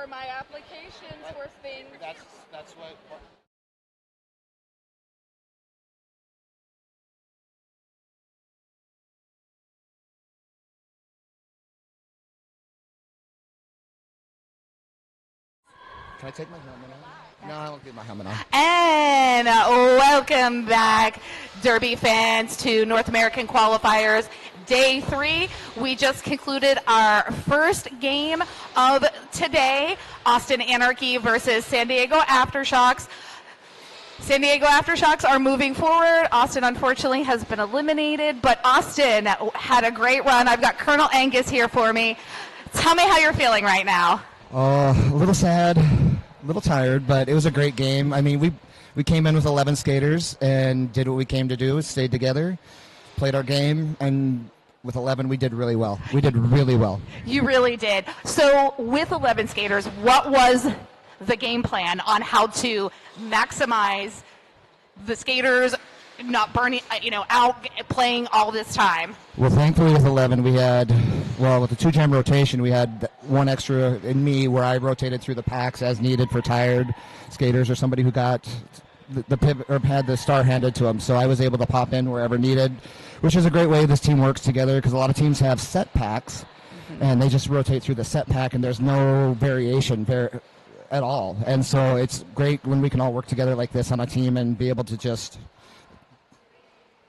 for my applications for things. That's what. Can I take my helmet off? No, I won't get my helmet on. And welcome back, Derby fans, to North American Qualifiers Day 3. We just concluded our first game of today, Austin Anarchy versus San Diego Aftershocks. San Diego Aftershocks are moving forward. Austin, unfortunately, has been eliminated, but Austin had a great run. I've got Colonel Angus here for me. Tell me how you're feeling right now. A little sad, a little tired, but it was a great game. I mean, we came in with 11 skaters and did what we came to do, stayed together, played our game, and with 11 we did really well. We did really well. You really did. So with 11 skaters, what was the game plan on how to maximize the skaters not burning, out playing all this time? Well, thankfully with 11 we had, with the 2-jam rotation, we had one extra in me where I rotated through the packs as needed for tired skaters or somebody who got the pivot or had the star handed to them. So I was able to pop in wherever needed, which is a great way this team works together because a lot of teams have set packs and they just rotate through the set pack and there's no variation at all. And so it's great when we can all work together like this on a team and be able to just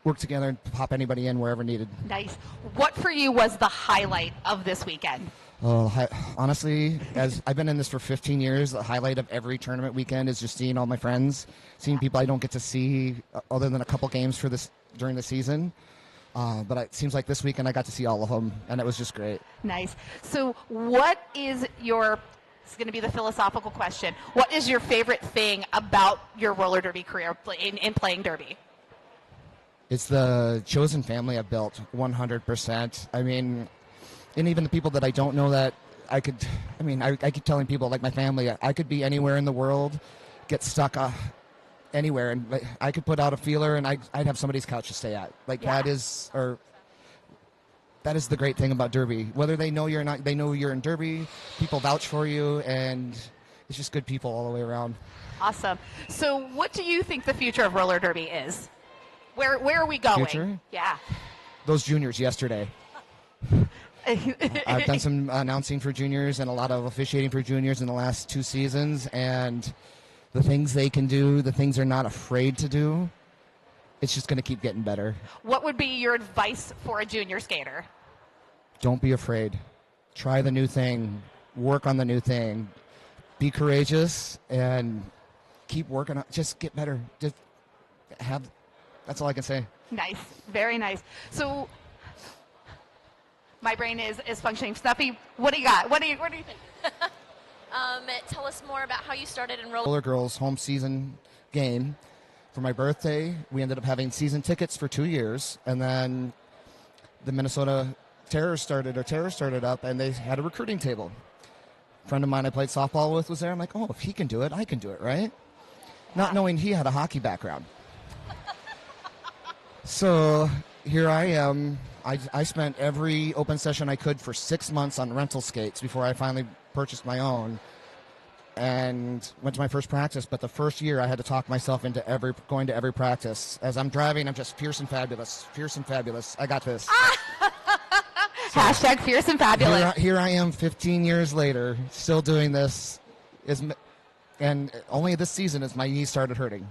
work together and pop anybody in wherever needed. Nice. What for you was the highlight of this weekend? Honestly, as I've been in this for 15 years, the highlight of every tournament weekend is just seeing all my friends, seeing people I don't get to see other than a couple games during the season. But it seems like this weekend I got to see all of them, and it was just great. Nice. So what is this is going to be the philosophical question. What is your favorite thing about your roller derby career in playing derby? It's the chosen family I've built, 100%. I mean, and even the people that I don't know that I keep telling people, like my family, I could be anywhere in the world, get stuck anywhere, and I could put out a feeler and I'd have somebody's couch to stay at. That is the great thing about derby. Whether they know you're not, they know you're in derby, people vouch for you, and it's just good people all the way around. Awesome. So what do you think the future of roller derby is? Where are we going? Future? Yeah. Those juniors yesterday. I've done some announcing for juniors and a lot of officiating for juniors in the last 2 seasons, and the things they can do, the things they're not afraid to do, it's just going to keep getting better. What would be your advice for a junior skater? Don't be afraid. Try the new thing. Work on the new thing. Be courageous and keep working on. Just get better. That's all I can say. Nice. Very nice. So my brain is functioning. Snuffy, what do you got? What do you think? Tell us more about how you started in Roller Girls home season game. For my birthday, we ended up having season tickets for 2 years, and then the Minnesota Terror started up, and they had a recruiting table. A friend of mine I played softball with was there. I'm like, oh, if he can do it, I can do it, right? Not knowing he had a hockey background. So here I am. I spent every open session I could for 6 months on rental skates before I finally purchased my own and went to my first practice. But the first year I had to talk myself into going to every practice. As I'm driving, I'm just fierce and fabulous. Fierce and fabulous. I got this. So, hashtag fierce and fabulous. Here I am 15 years later, still doing this. And only this season as my knee started hurting.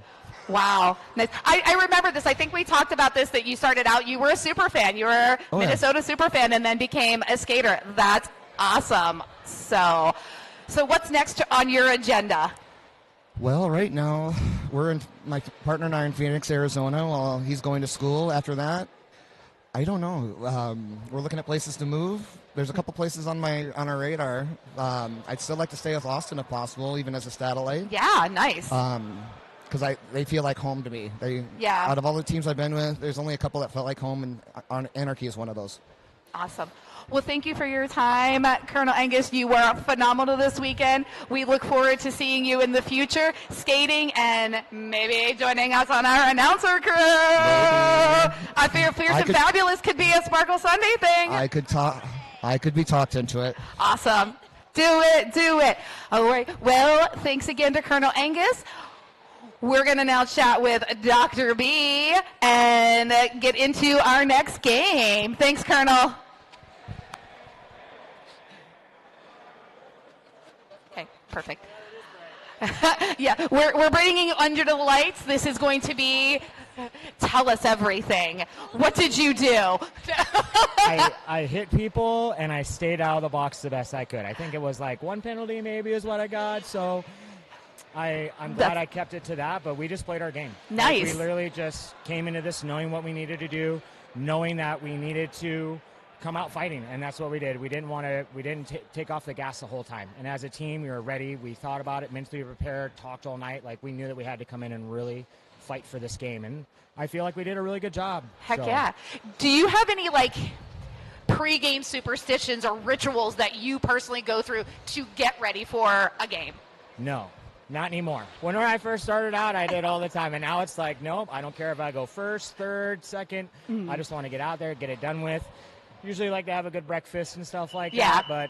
Wow. Nice. I remember this. I think we talked about this, that you started out, you were a super fan. You were a Minnesota super fan and then became a skater. That's awesome. So what's next on your agenda? Well, right now, my partner and I are in Phoenix, Arizona, while he's going to school. After that, I don't know. We're looking at places to move. There's a couple places on our radar. I'd still like to stay with Austin if possible, even as a satellite. Yeah, nice. Because they feel like home to me. Out of all the teams I've been with, there's only a couple that felt like home, and Anarchy is one of those. Awesome. Well, thank you for your time, Colonel Angus. You were phenomenal this weekend. We look forward to seeing you in the future, skating and maybe joining us on our announcer crew. I fear Fierce and Fabulous could be a Sparkle Sunday thing. I could be talked into it. Awesome. Do it. All right. Well, thanks again to Colonel Angus. We're going to now chat with Dr. B and get into our next game. Thanks, Colonel. Okay, perfect. Yeah, we're bringing you under the lights. This is going to be, tell us everything. What did you do? I hit people, and I stayed out of the box the best I could. I think it was like one penalty maybe is what I got, so I'm glad I kept it to that, but we just played our game. Nice. Like, we literally just came into this knowing what we needed to do, knowing that we needed to come out fighting, and that's what we did. We didn't take off the gas the whole time. And as a team, we were ready. We thought about it, mentally prepared, talked all night. Like, we knew that we had to come in and really fight for this game, and I feel like we did a really good job. Heck yeah. Do you have any, like, pre-game superstitions or rituals that you personally go through to get ready for a game? No. Not anymore. When I first started out, I did all the time, and now it's like, nope, I don't care if I go first, third, second. I just want to get out there, get it done with. Usually like to have a good breakfast and stuff like that, but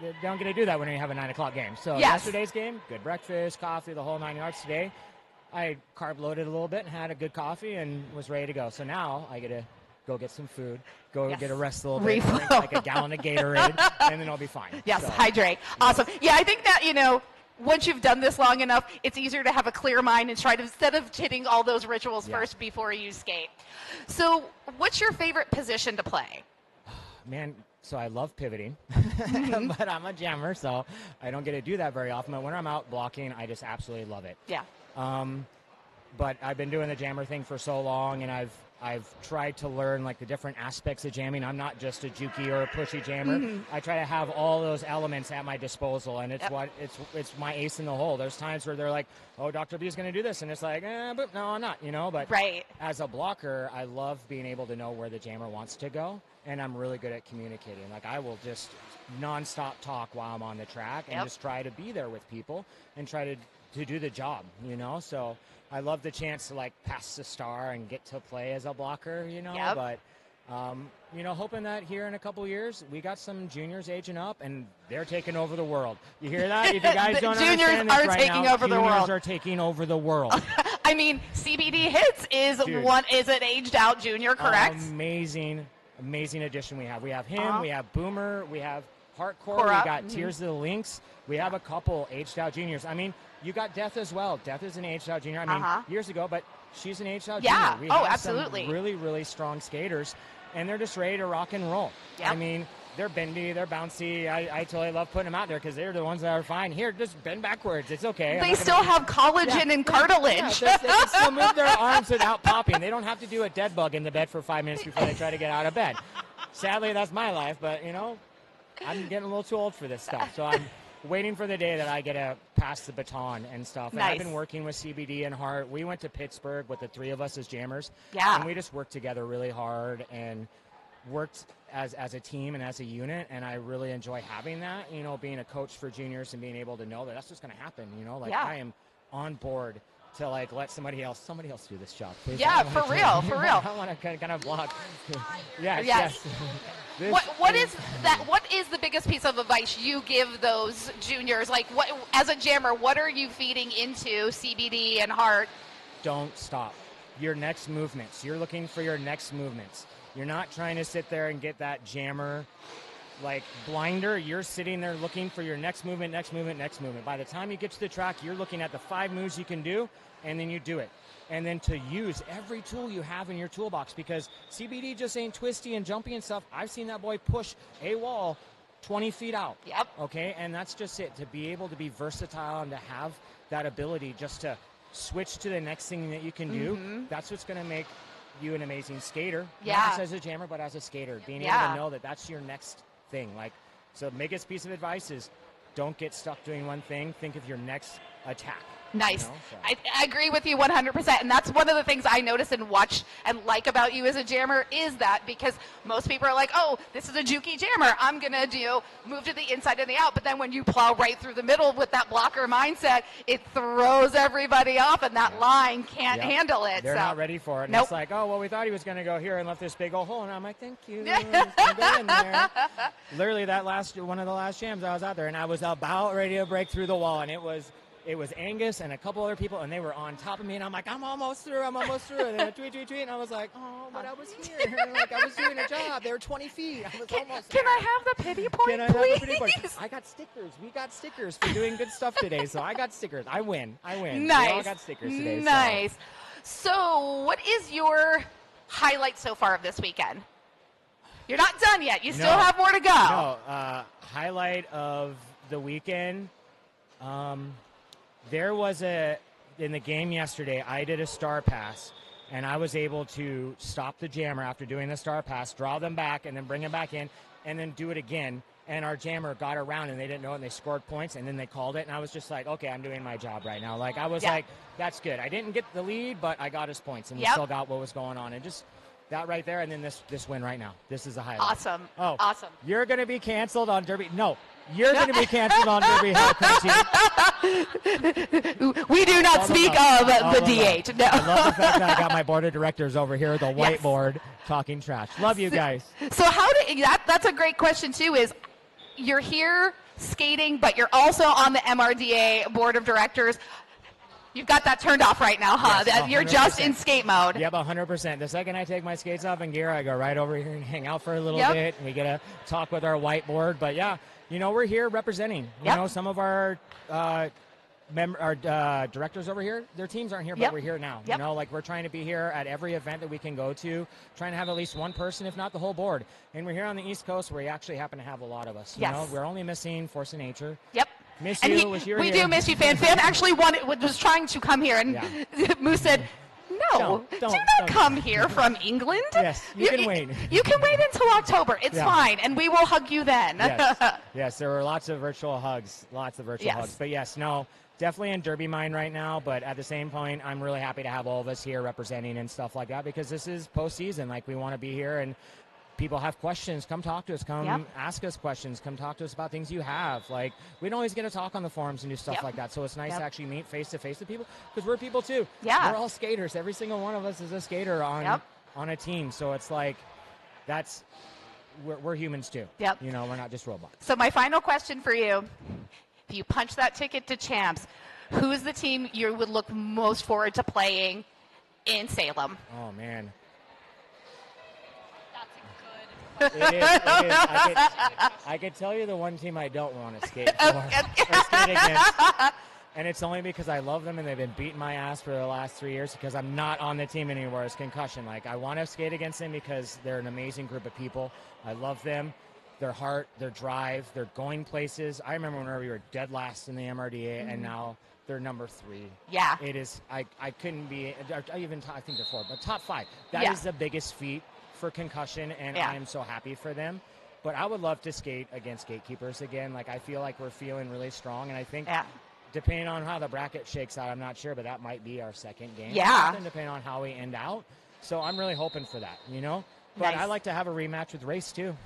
you don't get to do that when you have a 9 o'clock game. So yesterday's game, good breakfast, coffee, the whole 9 yards. Today, I carb loaded a little bit and had a good coffee and was ready to go. So now I get to go get some food, get a rest a little bit, drink like a gallon of Gatorade, and then I'll be fine. Yes, so, hydrate. Awesome. Yeah, I think that, once you've done this long enough, it's easier to have a clear mind and try to, instead of hitting all those rituals first before you skate. So what's your favorite position to play? Man, so I love pivoting, but I'm a jammer, so I don't get to do that very often. But when I'm out blocking, I just absolutely love it. Yeah. But I've been doing the jammer thing for so long, and I've tried to learn like the different aspects of jamming. I'm not just a jukey or a pushy jammer. I try to have all those elements at my disposal, and it's it's my ace in the hole. There's times where they're like, "Oh, Dr. B is going to do this," and it's like, but no, I'm not. But as a blocker, I love being able to know where the jammer wants to go, and I'm really good at communicating. Like, I will just nonstop talk while I'm on the track and just try to be there with people and try to do the job. So I love the chance to like pass the star and get to play as a blocker, but hoping that here in a couple years, we got some juniors aging up and they're taking over the world. You hear that? If you guys don't understand this right now, juniors are taking over the world. I mean, CBD Hits is an aged out junior, correct? Amazing addition we have. We have him, we have Boomer, we have Hardcore, we got Tears of the Lynx. We have a couple aged out juniors. I mean, you got Death as well. Death is an aged out junior. I mean, years ago, but she's an aged out junior. We have absolutely. Some really, really strong skaters, and they're just ready to rock and roll. Yep. I mean, they're bendy, they're bouncy. I totally love putting them out there because they're the ones that are fine. Here, just bend backwards. It's okay. They still have collagen and cartilage. Yeah, they can still move their arms without popping. They don't have to do a dead bug in the bed for 5 minutes before they try to get out of bed. Sadly, that's my life, but, I'm getting a little too old for this stuff. So I'm waiting for the day that I get to pass the baton and stuff. And I've been working with CBD and Hart. We went to Pittsburgh with the three of us as jammers. Yeah. And we just worked together really hard and worked as a team and as a unit. And I really enjoy having that, being a coach for juniors and being able to know that that's what's going to happen. I am on board to let somebody else do this job, please. Yeah, for real. I want to kind of block. Yes. What is that? What is the biggest piece of advice you give those juniors? Like, what, as a jammer, what are you feeding into CBD and Hart? Don't stop. Your next movements. You're looking for your next movements. You're not trying to sit there and get that jammer blinder. You're sitting there looking for your next movement. By the time you get to the track, you're looking at the 5 moves you can do, and then you do it. And then to use every tool you have in your toolbox, because CBD just ain't twisty and jumpy and stuff. I've seen that boy push a wall 20 feet out. Yep. Okay, and that's just it. To be able to be versatile and to have that ability just to switch to the next thing that you can do, that's what's going to make you an amazing skater. Yeah. Not just as a jammer, but as a skater. Being able to know that that's your next thing. So biggest piece of advice is don't get stuck doing one thing. Think of your next attack. Nice. You know, so. I agree with you 100%. And that's one of the things I notice and watch and like about you as a jammer is that, because most people are like, oh, this is a jukey jammer. I'm going to move to the inside and the out. But then when you plow right through the middle with that blocker mindset, it throws everybody off, and that line can't handle it. They're not ready for it. And Nope. It's like, oh, well, we thought he was going to go here and left this big old hole. And I'm like, thank you. He's gonna go in there. Literally, one of the last jams I was out there, and I was about ready to break through the wall, and it was Angus and a couple other people, and they were on top of me, and I'm like, I'm almost through. And they went tweet, and I was like, oh, but I was here. Like, I was doing a job. They were 20 feet. I was almost Can there. I have the pity point, Can I have please? the pity point? I got stickers. We got stickers for doing good stuff today, so I got stickers. I win. Nice. We all got stickers today. Nice. So what is your highlight so far of this weekend? You're not done yet. You still have more to go. No, highlight of the weekend. There was in the game yesterday, I did a star pass, and I was able to stop the jammer after doing the star pass, draw them back, and then bring them back in, and then do it again. And our jammer got around, and they didn't know it, and they scored points, and then they called it, and I was just like, okay, I'm doing my job right now. Like, I was like, that's good. I didn't get the lead, but I got his points, and we still got what was going on. And just that right there, and then this win right now. This is a highlight. Awesome. Oh, awesome. You're going to be canceled on Derby. No. You're going to be canceled on Derby Hill County. We do not speak of the D8. No. I love the fact that I got my board of directors over here, the whiteboard, talking trash. Love you guys. So that's a great question too, is you're here skating, but you're also on the MRDA board of directors. You've got that turned off right now, huh? Yes, You're just in skate mode. Yep, 100%. The second I take my skates off in gear, I go right over here and hang out for a little bit, and we get to talk with our whiteboard. But yeah, we're here representing. You know, some of our directors over here, their teams aren't here, but we're here now. You know, like, we're trying to be here at every event that we can go to, trying to have at least one person, if not the whole board. And we're here on the East Coast, where we actually happen to have a lot of us. You know, we're only missing Force of Nature. Yep. Miss and you. We do miss you, Fan. Fan actually was trying to come here, and Moose said, no, do not come here from England. Yes, you can wait. You can wait until October. It's fine, and we will hug you then. Yes, there were lots of virtual hugs. But yes, no, definitely in Derby mind right now. But at the same point, I'm really happy to have all of us here representing and stuff like that, because this is postseason. Like, we want to be here, and people have questions. Come talk to us. Come ask us questions. Come talk to us about things you have. Like, we don't always get to talk on the forums and do stuff like that. So it's nice to actually meet face-to-face with people, because we're people too. Yeah. We're all skaters. Every single one of us is a skater on a team. So it's like, we're humans too. Yep. You know, we're not just robots. So my final question for you, if you punch that ticket to champs, who is the team you would look most forward to playing in Salem? Oh, man. That's a good. It is. I could tell you the one team I don't want to skate for or skate against. And it's only because I love them and they've been beating my ass for the last 3 years, because I'm not on the team anymore. It's Concussion. Like, I want to skate against them because they're an amazing group of people. I love them. Their heart, their drive, they're going places. I remember whenever we were dead last in the MRDA, and now they're number 3. Yeah. It is. I couldn't be. I think they're 4, but top 5. That is the biggest feat for Concussion, and I am so happy for them. But I would love to skate against Gatekeepers again. Like, I feel like we're feeling really strong, and I think depending on how the bracket shakes out, I'm not sure, but that might be our second game. Yeah. Depending on how we end out. So I'm really hoping for that, you know? But I like to have a rematch with Race, too,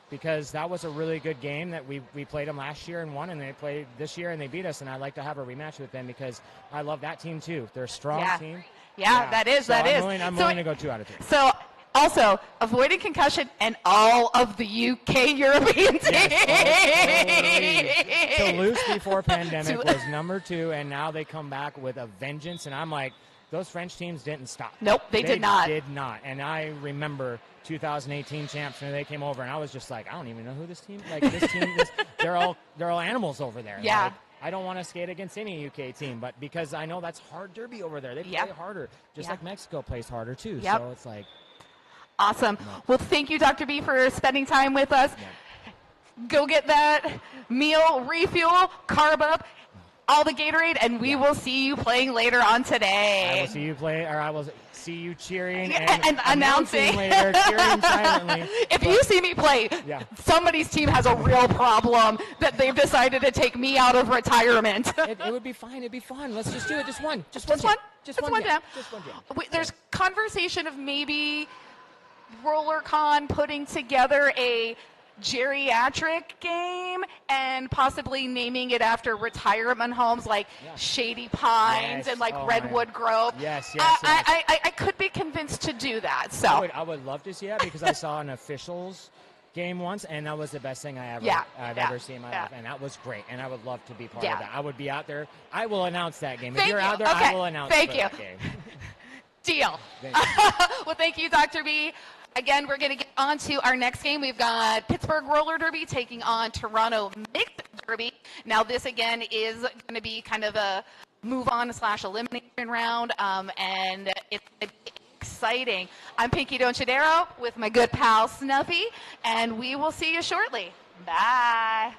because that was a really good game that we played them last year and won, and they played this year and they beat us, and I'd like to have a rematch with them because I love that team, too. They're a strong team. Yeah, that is. I'm willing to go 2 out of 3. So, also, avoiding Concussion and all of the UK European teams. Yes, Toulouse before pandemic was number 2, and now they come back with a vengeance. And I'm like, those French teams didn't stop. Nope, they did not. Did not. And I remember 2018 champs when they came over, and I was just like, I don't even know who this team. Like, this team, they're all animals over there. Yeah. Like, I don't want to skate against any UK team, but because I know that's hard derby over there. They play harder, just like Mexico plays harder too. Yep. So it's like. Awesome. Well, thank you, Dr. B, for spending time with us. Go get that meal, refuel, carb up. all the Gatorade, and we will see you playing later on today. I will see you play, or I will see you cheering and announcing later, cheering silently. If you see me play, somebody's team has a real problem that they've decided to take me out of retirement. It would be fine. It'd be fun. Let's just do it. Just one. Just one jam. There's conversation of maybe RollerCon putting together a geriatric game and possibly naming it after retirement homes like Shady Pines and like Redwood Grove. Yes. I could be convinced to do that. So I would love to see that because I saw an officials game once, and that was the best thing I've ever seen in my life, and that was great. And I would love to be part of that. I would be out there. I will announce that game. If you're out there, I will announce that game. Deal. Well, thank you, Dr. B. Again, we're going to get on to our next game. We've got Pittsburgh Roller Derby taking on Toronto Mixed Derby. Now, this, again, is going to be kind of a move-on/elimination round, and it's exciting. I'm Pinky Donchadero with my good pal Snuffy, and we will see you shortly. Bye.